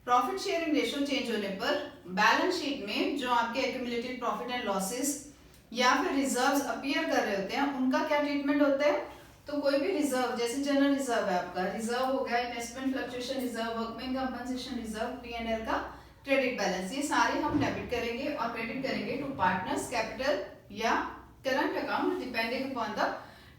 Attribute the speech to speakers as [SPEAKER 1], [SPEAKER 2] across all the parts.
[SPEAKER 1] Profit sharing ratio change होने पर balance sheet में जो आपके एक्यूमुलेटेड प्रॉफिट एंड लॉसेस या फिर रिजर्व्स अपीयर कर रहे होते हैं उनका क्या ट्रीटमेंट होता है। तो कोई भी रिजर्व, जैसे जनरल रिजर्व है आपका, रिजर्व हो गया investment fluctuation reserve, workman compensation reserve, P&L का क्रेडिट बैलेंस, ये सारे हम डेबिट करेंगे और क्रेडिट करेंगे टू पार्टनर्स कैपिटल या current account depending upon the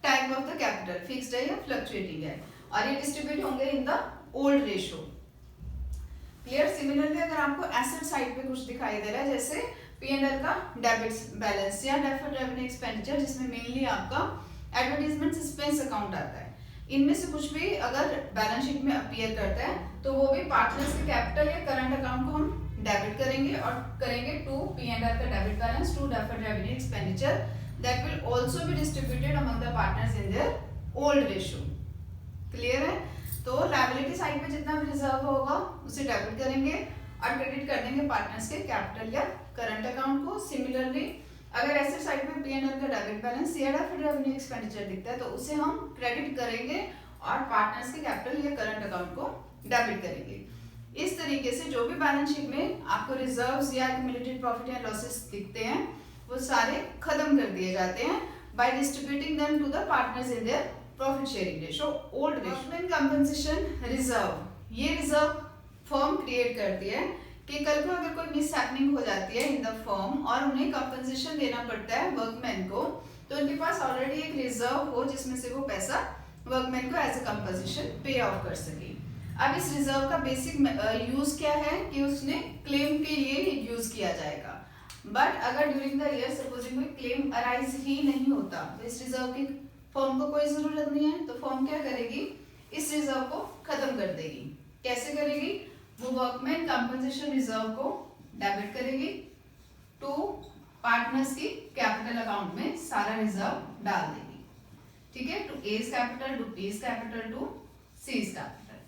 [SPEAKER 1] type of the capital, fixed है या फ्लक्चुएटिंग है, और ये डिस्ट्रीब्यूट होंगे in the old ratio. Clear. Similarly अगर आपको एसेट साइड पे कुछ दिखाई दे रहा है जैसे P&L का डेबिट बैलेंस या डेफर्ड रेवेन्यू एक्सपेंडिचर जिसमें मेनली आपका एडवर्टाइजमेंट एक्सपेंस अकाउंट आता है, इनमें से कुछ भी अगर बैलेंस शीट में अपीयर करता है तो वो भी पार्टनर्स के कैपिटल या करंट अकाउंट को हम डेबिट करेंगे और करेंगे टू P&L का debit balance to deferred revenue expenditure that will also be distributed among the partners in their old ratio. Clear है। तो लायबिलिटी साइड पे जितना भी रिजर्व होगा उसे डेबिट करेंगे और क्रेडिट कर देंगे पार्टनर्स के कैपिटल या करंट अकाउंट को। सिमिलरली अगर एसेट साइड में P&L का डेबिट बैलेंस या डेफर्ड रेवेन्यू एक्सपेंडिचर दिखता है तो उसे हम क्रेडिट करेंगे और पार्टनर्स के कैपिटल या करंट अकाउंट को डेबिट करेंगे। इस तरीके से जो भी बैलेंस शीट में आपको रिजर्व्स या एक्यूमुलेटेड प्रॉफिट एंड लॉसेस दिखते हैं वो सारे खत्म कर दिए जाते हैं by distributing them to the partners in their profit sharing ratio old ratio. Workman compensation reserve, ये रिजर्व फर्म क्रिएट करती है कि कल को अगर कोई मिस हैपनिंग हो जाती है इन द फर्म और उन्हें कंपनसेशन देना पड़ता है वर्कमैन को, तो उनके पास ऑलरेडी एक रिजर्व हो जिसमें से वो पैसा वर्कमैन को एज अ कंपनसेशन पे ऑफ कर सके। अब इस रिजर्व का बेसिक यूज क्या है कि उसने क्लेम के लिए यूज किया जाएगा, बट अगर ड्यूरिंग द ईयर सपोजिंग कोई क्लेम अराइज ही नहीं होता तो इस रिजर्व की फर्म को कोई जरूरत नहीं है, तो फर्म क्या करेगी, इस रिजर्व को खत्म कर देगी। कैसे करेगी, वो वर्कमैन कंपनसेशन रिजर्व को डेबिट करेगी टू पार्टनर्स की कैपिटल अकाउंट में सारा रिजर्व डाल देगी। ठीक है, to A's capital, to P's capital, to C's capital.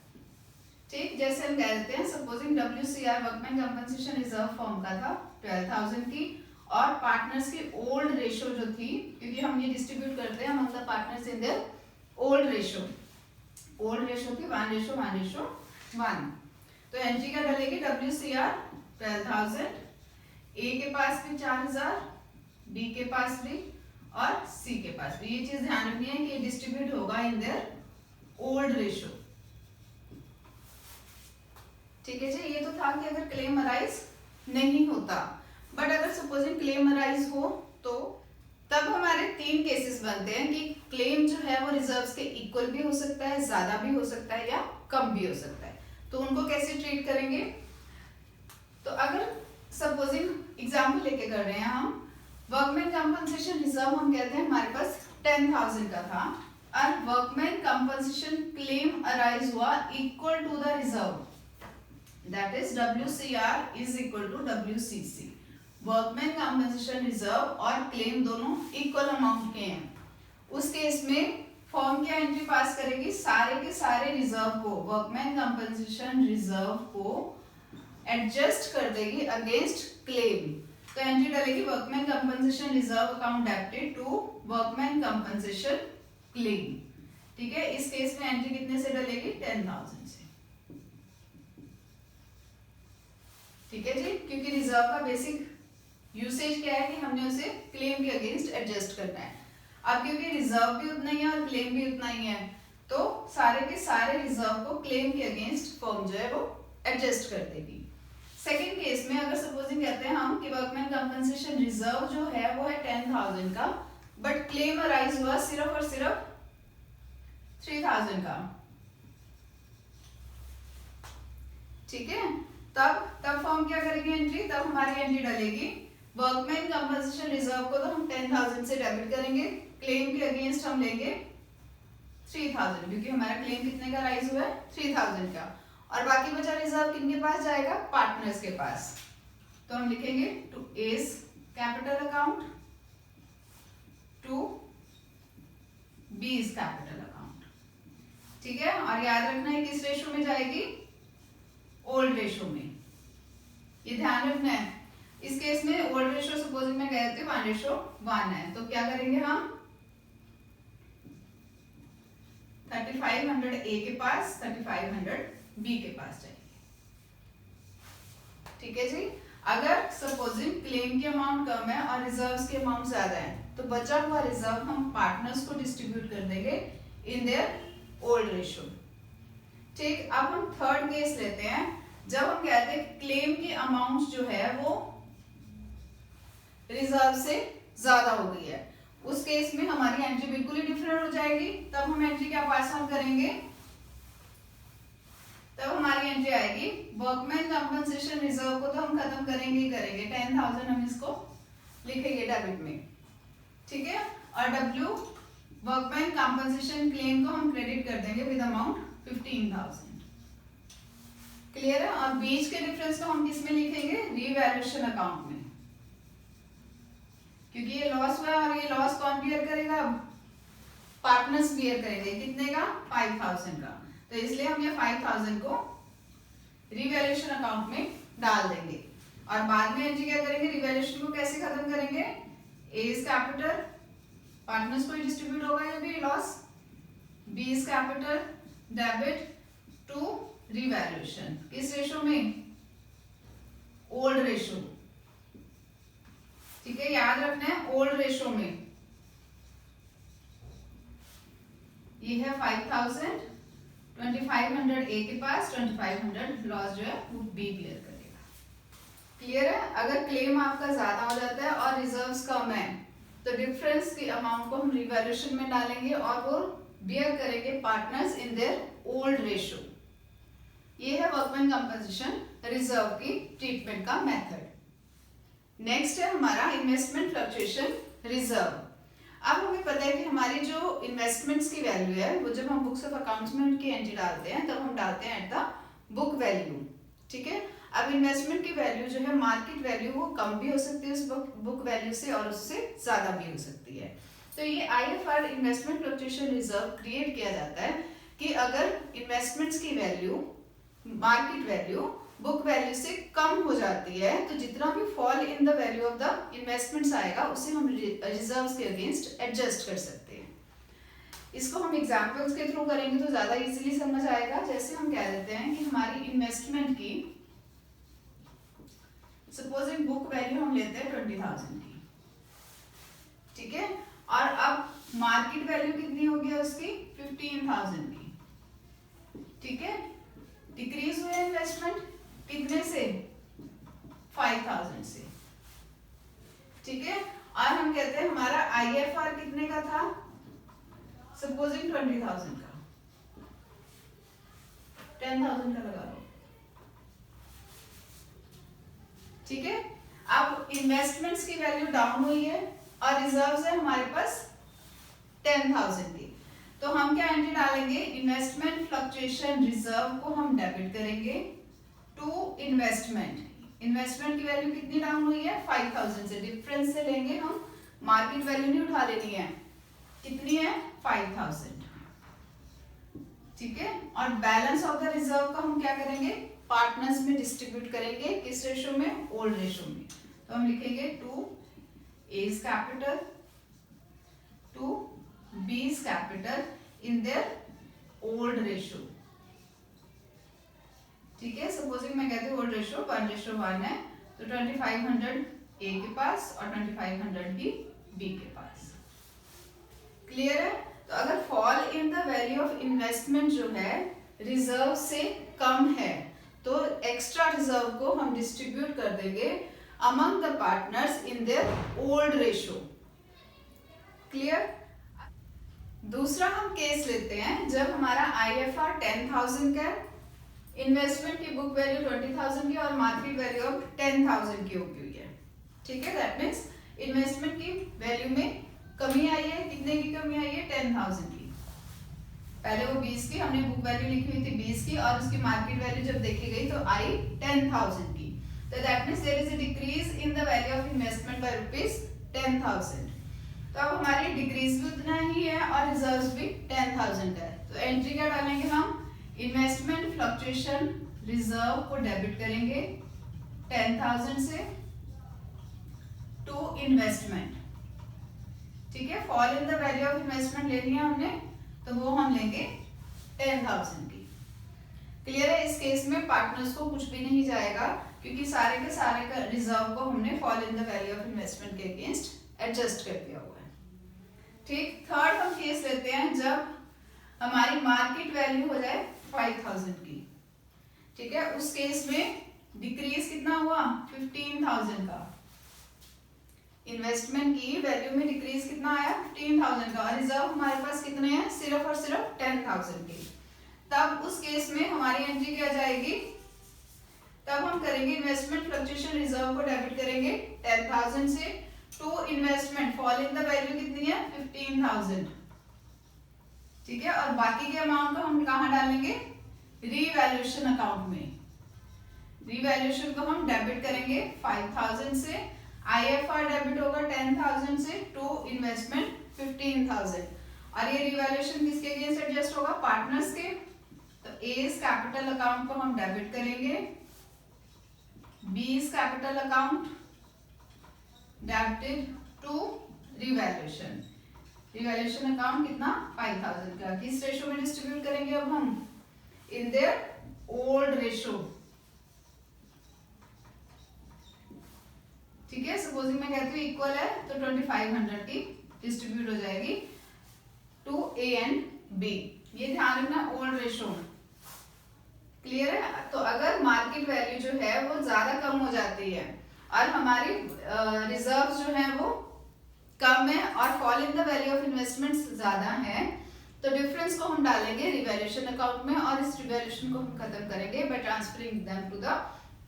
[SPEAKER 1] ठीक, जैसे हम कह देते हैं supposing WCR workman compensation reserve firm का था 12,000 की और पार्टनर्स की ओल्ड रेशियो जो थी, क्योंकि हम ये डिस्ट्रीब्यूट करते हैं among the partners in their old ratio, old ratio थी 1:1:1। तो एनजी का डलेगी WCR 12,000, ए के पास भी 4,000, बी के पास भी और सी के पास भी। ये चीज ध्यान रखनी है कि डिस्ट्रीब्यूट होगा इन देयर ओल्ड रेशियो। ठीक है जी, ये तो था कि अगर क्लेम अराइज नहीं होता, बट अगर सपोजिंग क्लेम अराइज हो तो तब हमारे 3 केसेस बनते हैं कि क्लेम जो है वो रिजर्व्स के इक्वल भी हो सकता है, ज्यादा भी हो सकता है या कम भी हो सकता है। तो उनको कैसे ट्रीट करेंगे, तो अगर सपोजिंग एग्जांपल लेके कर रहे हैं हम, वर्कमैन कंपनसेशन रिजर्व हम कहते हैं हमारे पास 10,000 का था और वर्कमैन कंपनसेशन क्लेम अराइज हुआ equal to the reserve, that is WCR is equal to WCC। Workman compensation reserve और क्लेम दोनों इक्वल अमाउंट के हैं। उस केस में फर्म क्या एंट्री पास करेगी, सारे के सारे रिजर्व को, वर्कमैन कंपनसेशन रिजर्व को एडजस्ट कर देगी अगेंस्ट क्लेम। तो एंट्री डालेगी workman compensation reserve account debited to workman compensation claim. ठीक है, इस केस में एंट्री कितने से डलेगी, 10,000 से। ठीक है जी, क्योंकि रिजर्व का बेसिक यूसेज क्या है कि हमने उसे क्लेम के अगेंस्ट एडजस्ट करना है। अब क्योंकि रिजर्व भी उतना ही है और क्लेम भी उतना ही है, तो सारे के सारे रिजर्व को क्लेम के अगेंस्ट फर्म जो है वो एडजस्ट कर देगी। सेकंड केस में अगर सपोजिंग कहते हैं हम कि वर्कमैन कंपनसेशन रिजर्व जो है वो है 10,000 का, बट क्लेम अराइज हुआ सिर्फ और सिर्फ 3,000 का। ठीक है, तब फर्म क्या करेगी एंट्री, तब हमारी एंट्री डलेगी वर्कमैन कंपनसेशन रिजर्व को तो हम 10,000 से डेबिट करेंगे, क्लेम के अगेंस्ट हम लेंगे 3,000, क्योंकि हमारा क्लेम कितने का राइज हुआ है, 3,000 का, और बाकी बचा रिजर्व किनके पास जाएगा, पार्टनर्स के पास। तो हम लिखेंगे to A's capital account to B's capital account. ठीक है, और याद रखना है किस रेशो में जाएगी, ओल्ड रेशो में, ये ध्यान रखना है। इस केस में ओल्ड रेशो सपोजिंग में गए थे 1:1 है, तो क्या करेंगे हम 3500 ए के पास, 3500 बी के पास जाएंगे। है जी। अगर सपोजिंग क्लेम की अमाउंट कम है और रिजर्व्स की अमाउंट ज्यादा है तो बचा हुआ रिजर्व हम पार्टनर्स को डिस्ट्रीब्यूट कर देंगे इन देयर ओल्ड रेशियो। ठीक, अब हम थर्ड केस लेते हैं जब हम कहते हैं क्लेम की अमाउंट जो है वो रिजर्व से ज्यादा हो गई है। उस केस में हमारी एंट्री बिल्कुल ही डिफरेंट हो जाएगी। तब हम एंट्री क्या पास ऑन करेंगे, तब हमारी एंट्री आएगी वर्कमैन कंपनसेशन रिजर्व को तो हम खत्म करेंगे ही करेंगे, 10,000 हम इसको लिखेंगे डेबिट में, ठीक है। और डब्ल्यू वर्कमैन कंपनसेशन क्लेम को हम क्रेडिट कर देंगे विद अमाउंट 15,000। क्लियर है। और बीच के डिफरेंस को हम किस में लिखेंगे, रीवैल्यूएशन अकाउंट में, क्योंकि ये लॉस हुआ और ये लॉस कौन बियर करेगा, पार्टनर्स बियर करेंगे। कितने का, 5,000 का। तो इसलिए हम ये 5,000 को रिवैल्यूएशन अकाउंट में डाल देंगे। और बाद में एंट्री क्या करेंगे, रिवैल्यूएशन को कैसे खत्म करेंगे, एज कैपिटल पार्टनर्स को डिस्ट्रीब्यूट होगा ये भी loss, B's capital debit to revaluation. किस रेशो में, ओल्ड रेशो, ठीक है, याद रखना है ओल्ड रेशो में। ये है 5,000, 2,500 ए के पास, 2,500 लॉस जो है वो बी क्लियर करेगा। क्लियर है। अगर क्लेम आपका ज्यादा हो जाता है और रिजर्व्स कम है तो डिफरेंस की अमाउंट को हम रिवैल्यूएशन में डालेंगे और वो बियर करेंगे partners in their old ratio. ये है वर्कमैन कंपनसेशन रिजर्व की ट्रीटमेंट का मेथड। नेक्स्ट है हमारा इन्वेस्टमेंट फ्लक्चुएशन रिजर्व। अब हमें पता है कि हमारी जो इन्वेस्टमेंट्स की वैल्यू है वो जब हम बुक्स ऑफ अकाउंट्स में उनकी एंट्री डालते हैं तब हम डालते हैं एट द बुक वैल्यू, ठीक है। अब इन्वेस्टमेंट की वैल्यू जो है मार्केट वैल्यू वो कम भी हो सकती है उस बुक वैल्यू से और उससे ज्यादा भी हो सकती है। तो ये IFR investment fluctuation reserve create किया जाता है कि अगर इन्वेस्टमेंट्स की value market value book value से कम हो जाती है तो जितना भी fall in the value of the investments आएगा उसे हम रिजर्व्स के अगेंस्ट एडजस्ट कर सकते हैं। इसको हम एग्जांपल्स के थ्रू करेंगे तो ज्यादा इजीली समझ आएगा। जैसे हम कह देते हैं कि हमारी इन्वेस्टमेंट की सपोजिंग बुक वैल्यू हम लेते हैं 20,000 की, ठीक है, और अब मार्केट वैल्यू कितनी हो गई उसकी 15,000 की, ठीक है। डिक्रीज हुए इन्वेस्टमेंट कितने से, 5,000 से, ठीक है। और हम कहते हैं हमारा आईएफआर कितने का था, सपोजिंग 20,000 का, 10,000 का लगा लो, ठीक है। अब इन्वेस्टमेंट्स की वैल्यू डाउन हुई है और रिजर्व्स है हमारे पास 10,000 की, तो हम क्या एंट्री डालेंगे, इन्वेस्टमेंट फ्लक्चुएशन रिजर्व को हम डेबिट करेंगे टू इन्वेस्टमेंट। इन्वेस्टमेंट की वैल्यू कितनी डाउन हुई है, 5,000 से, डिफरेंस से लेंगे हम, मार्केट वैल्यू नहीं उठा लेनी है, कितनी है 5,000, ठीक है। और बैलेंस ऑफ द रिजर्व का हम क्या करेंगे, पार्टनर्स में डिस्ट्रीब्यूट करेंगे, किस रेशो में, ओल्ड रेशो में। तो हम लिखेंगे to A's capital to B's capital in their old ratio, ठीक है। सपोजिंग मैं कहती हूँ ओल्ड रेशो 1:1 है तो 2,500 ए के पास और 2,500 ही बी के पास। क्लियर है। तो अगर fall in the value of investment जो है रिजर्व से कम है तो एक्स्ट्रा रिजर्व को हम डिस्ट्रीब्यूट कर देंगे among the partners in their old ratio. Clear. दूसरा हम केस लेते हैं जब हमारा आईएफआर 10,000 का, इन्वेस्टमेंट की बुक वैल्यू 20,000 की और मार्केट वैल्यू ऑफ 10,000 की हुई है, ठीक है। दैट मीन्स इन्वेस्टमेंट की वैल्यू में कमी आई है, कितने की कमी आई है, 10,000 की। पहले वो 20 की हमने बुक वैल्यू लिखी हुई थी 20 की और उसकी मार्केट वैल्यू जब देखी गई तो आई 10,000 की। तो that means there is a decrease in the value of investment by ₹10,000। तो अब हमारी डिक्रीज भी उतना ही है और रिजर्व्स भी 10,000 है। तो एंट्री क्या डालेंगे हम, इन्वेस्टमेंट फ्लक्चुएशन रिजर्व को डेबिट करेंगे 10,000 से टू इन्वेस्टमेंट, ठीक है। Fall in the value of investment लेनी है हमने तो वो हम लेंगे 10,000 की। क्लियर है? इस केस में पार्टनर्स को कुछ भी नहीं जाएगा क्योंकि सारे के सारे का रिजर्व को हमने fall in the value of investment के अगेंस्ट एडजस्ट कर दिया हुआ है। ठीक, थर्ड हम केस लेते हैं जब हमारी मार्केट वैल्यू हो जाए 5000 की। ठीक है, उस केस में डिक्रीज कितना हुआ? 15000 का। इन्वेस्टमेंट की वैल्यू में डिक्रीज कितना आया? 15000 का। और रिजर्व हमारे पास कितने हैं? सिर्फ और सिर्फ 10000 के। तब उस केस में हमारी एंट्री क्या जाएगी? तब हम करेंगे इन्वेस्टमेंट फ्लक्चुएशन रिजर्व को डेबिट करेंगे 10000 से to investment fall in the value कितनी है? 15000। ठीक है, और बाकी के अमाउंट को हम कहाँ डालेंगे? रीवैल्यूएशन अकाउंट में। रीवैल्यूएशन को हम डेबिट करेंगे 5000 से, आईएफआर डेबिट होगा 10000 से टू इन्वेस्टमेंट 15000। और ये रीवैल्यूएशन किसके अगेंस्ट एडजस्ट होगा? पार्टनर्स के। तो एज कैपिटल अकाउंट को हम डेबिट करेंगे, B's capital account debited to revaluation. Revaluation account कितना? 5000 का। किस रेशो में डिस्ट्रीब्यूट करेंगे अब हम? इन देयर ओल्ड रेशो। ठीक है, सपोजिंग मैं कहती हूँ इक्वल है तो 2500 की डिस्ट्रीब्यूट हो जाएगी टू ए एंड बी। ये ध्यान रखना, ओल्ड रेशो। क्लियर है? तो अगर मार्केट वैल्यू जो है वो ज्यादा कम हो जाती है और हमारी रिजर्व जो है वो कम है और fall in the value of investments ज्यादा है, तो डिफरेंस को हम डालेंगे रिवैल्यूएशन अकाउंट में और इस रिवैल्यूएशन को हम खत्म करेंगे by transferring them to the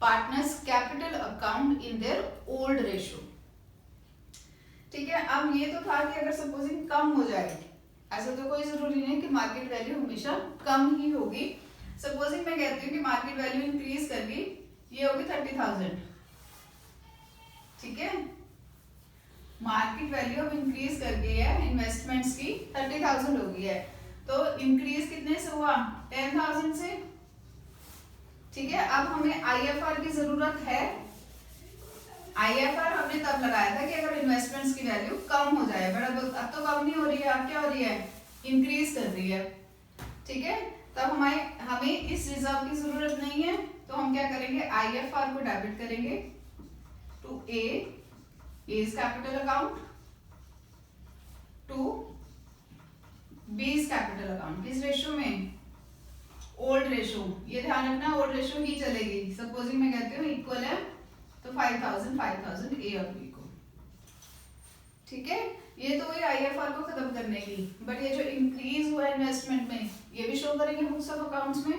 [SPEAKER 1] partners capital account in their old ratio. ठीक है, अब ये तो था कि अगर सपोजिंग कम हो जाए, ऐसा तो कोई जरूरी नहीं कि मार्केट वैल्यू हमेशा कम ही होगी। सपोजिंग मैं कहती हूँ कि मार्केट वैल्यू इंक्रीज कर गई, ये होगी 30000। ठीक है, मार्केट वैल्यू अब इंक्रीज कर गई है इन्वेस्टमेंट्स की 30000 हो गई है, तो इंक्रीज कितने से हुआ? 10000 से। ठीक है, अब हमें आईएफआर की जरूरत है। आईएफआर हमने तब लगाया था कि अगर इन्वेस्टमेंट्स की वैल्यू कम हो जाए, बट अब तो कम नहीं हो रही है, अब क्या हो रही है? इंक्रीज कर रही है। ठीक है, तब हमें इस रिजर्व की जरूरत नहीं है, तो हम क्या करेंगे? आईएफआर को डेबिट करेंगे to A's capital account to B's capital account. किस रेशो में? Old ratio. ये ध्यान रखना, ओल्ड रेशो ही चलेगी। सपोजिंग मैं कहती हूँ इक्वल है तो 5000 ए और बी को। ठीक है, ये तो वही आईएफआर को खत्म करने की, बट ये जो इंक्रीज हुआ इन्वेस्टमेंट में ये भी शो करेंगे बुक्स ऑफ अकाउंट्स में।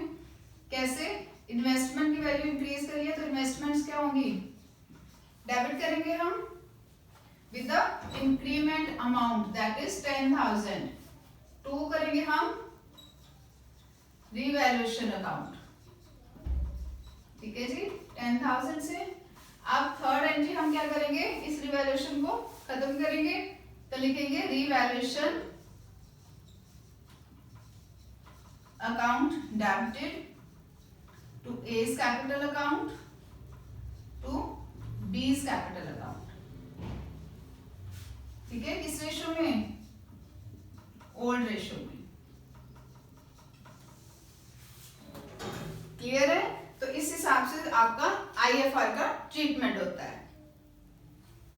[SPEAKER 1] कैसे? इन्वेस्टमेंट की वैल्यू इंक्रीज करी है तो इन्वेस्टमेंट्स क्या होंगी? डेबिट करेंगे हम with the increment amount that is 10000 to करेंगे हम रीवैल्यूएशन अकाउंट। ठीक है जी, 10000 से। अब थर्ड एंट्री हम क्या करेंगे? इस रीवैल्यूएशन को खत्म करेंगे, तो लिखेंगे revaluation account debited to A's capital account to B's capital account. ठीक है, किस रेशो में? ओल्ड रेशो में। क्लियर है? तो इस हिसाब से आपका आईएफआर का ट्रीटमेंट होता है।